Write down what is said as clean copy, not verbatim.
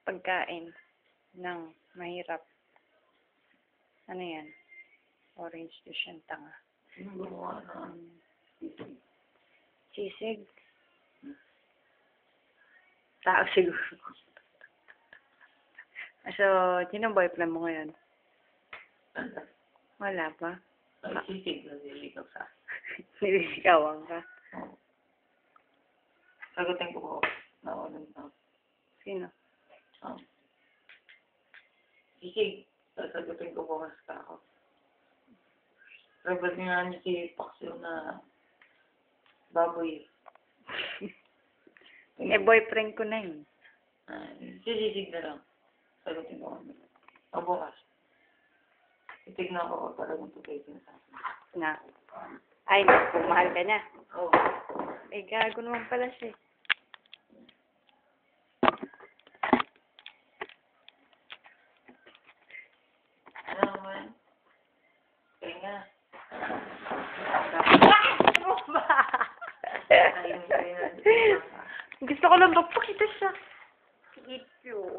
pagkain ng mahirap. Ano yan? Orange juice yung tanga. Sino gumawa na? Sisig. Tao siguro. So, sino boyfriend mo ngayon? Wala pa. Ay, sisig na nilikaw sa Nilisigawan ka. Oo. Sagutin ko po. Nawalan na. Sino? Sisig. Sasagutin ko po kasi ako. Sagot nga niya si Paxio na baboy. Boyfriend ko na yun. Sisig na lang. Sagutin ko kami. O bukas. Itignan ko kung talagang tubig sa akin. Na. Ay, naku, mahal ka niya. Oo. Eh, gago naman pala siya. Ano naman? Kaya nga. Ano ba? Gusto ko lang magpakita siya. Ito.